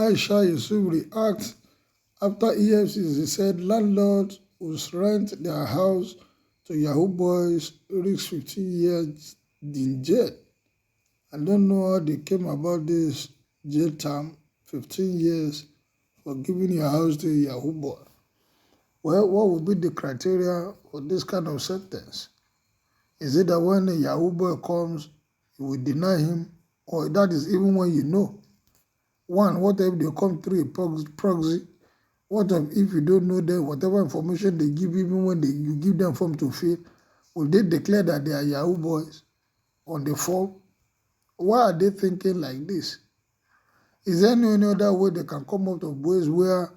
Aisha Yesuf reacts after Efcc said landlords who rent their house to Yahoo boys risk 15 years in jail. I don't know how they came about this jail term, 15 years for giving your house to a Yahoo boy. Well, what would be the criteria for this kind of sentence? Is it that when a Yahoo boy comes, you will deny him, or that is even when you know? One, what if they come through a proxy? What if you don't know them, whatever information they give, even when you give them form to fill, will they declare that they are Yahoo boys on the form? Why are they thinking like this? Is there any other way they can come up with ways where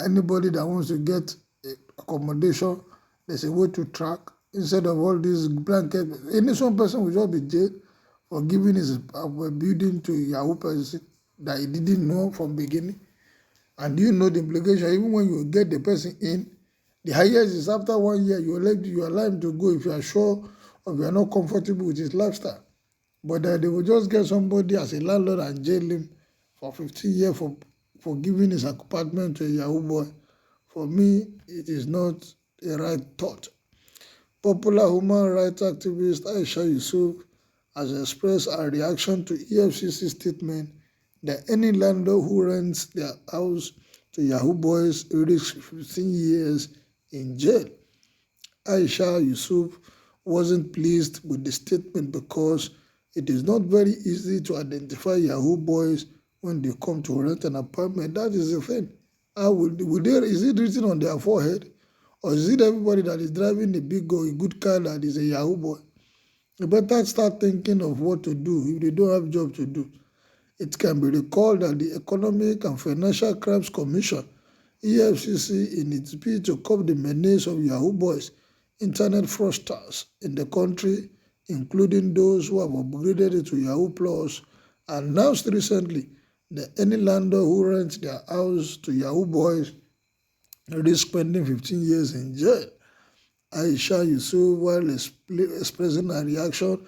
anybody that wants to get accommodation, there's a way to track instead of all these blanket? Innocent person will just be jailed for giving his building to a Yahoo person that he didn't know from beginning. And you know the implication, even when you get the person in, the highest is after 1 year, you allow him to go if you are sure or if you are not comfortable with his lifestyle. But they will just get somebody as a landlord and jail him for 15 years for giving his apartment to a Yahoo boy. For me, it is not a right thought. Popular human rights activist Aisha Yesuf has expressed her reaction to EFCC statement that any landlord who rents their house to Yahoo boys risks 15 years in jail. Aisha Yesuf wasn't pleased with the statement because it is not very easy to identify Yahoo boys when they come to rent an apartment. That is the thing. Is it written on their forehead? Or is it everybody that is driving a good car that is a Yahoo boy? You better start thinking of what to do if they don't have job to do. It can be recalled that the Economic and Financial Crimes Commission, EFCC, in its bid to curb the menace of Yahoo boys, internet fraudsters in the country, including those who have upgraded it to Yahoo Plus, announced recently that any landlord who rents their house to Yahoo boys risk spending 15 years in jail. Aisha Yusuf, while expressing her reaction,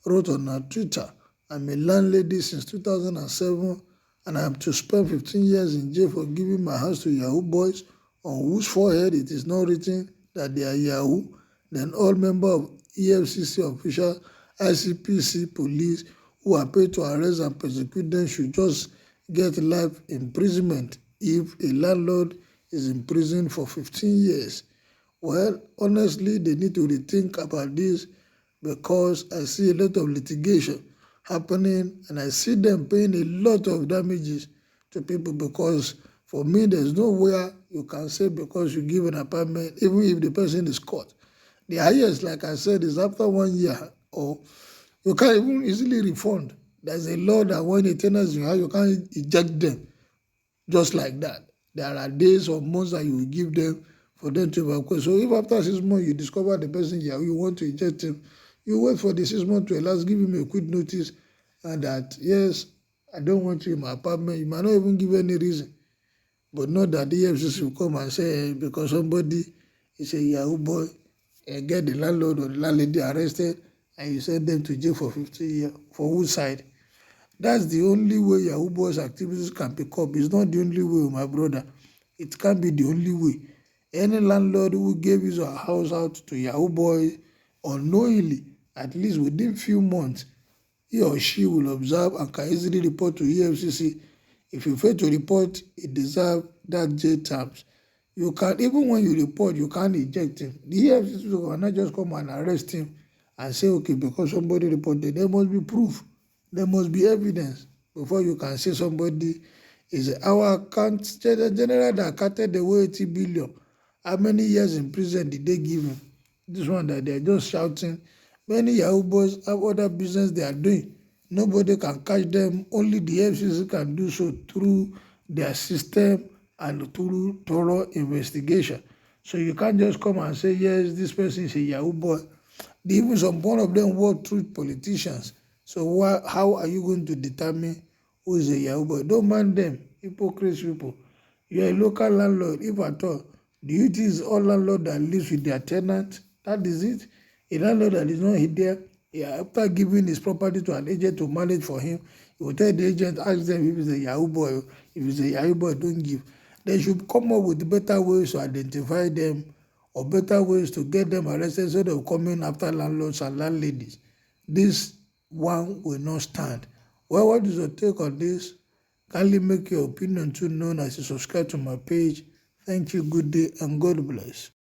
wrote on her Twitter, "I'm a landlady since 2007 and I am to spend 15 years in jail for giving my house to Yahoo boys on whose forehead it is not written that they are Yahoo. Then all members of EFCC officials, ICPC, police who are paid to arrest and prosecute them should just get life imprisonment if a landlord is in prison for 15 years. Well, honestly, they need to rethink about this because I see a lot of litigation happening and I see them paying a lot of damages to people because for me, there's nowhere you can say because you give an apartment, even if the person is caught. The highest, like I said, is after 1 year, or you can't even easily refund. There's a law that when the tenants you have, you can't eject them just like that. There are days or months that you will give them for them to evacuate. So if after 6 months you discover the person you want to eject him, you wait for the 6 months to elapse, give him a quick notice and that, yes, I don't want you in my apartment. You might not even give any reason. But not that the EFCC will come and say, because somebody is a Yahoo boy, and get the landlord or the landlady arrested, and you send them to jail for 15 years. For whose side? That's the only way Yahoo boys' activities can pick up. It's not the only way, my brother. It can't be the only way. Any landlord who gave his house out to Yahoo boys unknowingly, at least within few months, he or she will observe and can easily report to EFCC. If you fail to report, it deserves that jail terms. You can't, even when you report, you can't eject him. The EFCC will not just come and arrest him and say, okay, because somebody reported, there must be proof. There must be evidence before you can say somebody is our account general that accounted away 80 billion. How many years in prison did they give him? This one that they're just shouting. Many Yahoo boys have other business they are doing. Nobody can catch them. Only the FCC can do so through their system and through thorough investigation. So you can't just come and say, yes, this person is a Yahoo boy. Even some one of them work through politicians. So how are you going to determine who is a Yahoo boy? Don't mind them, hypocrite people. You're a local landlord, if at all. Do you think it's all landlord that lives with their tenant? That is it. A landlord that is not there, after giving his property to an agent to manage for him, You will tell the agent, ask them if it's a Yahoo boy. If it's a Yahoo boy, don't give. They should come up with better ways to identify them or better ways to get them arrested so they'll come in after landlords and landladies. This one will not stand. Well, what is your take on this? Kindly make your opinion too known as you subscribe to my page. Thank you, good day, and God bless.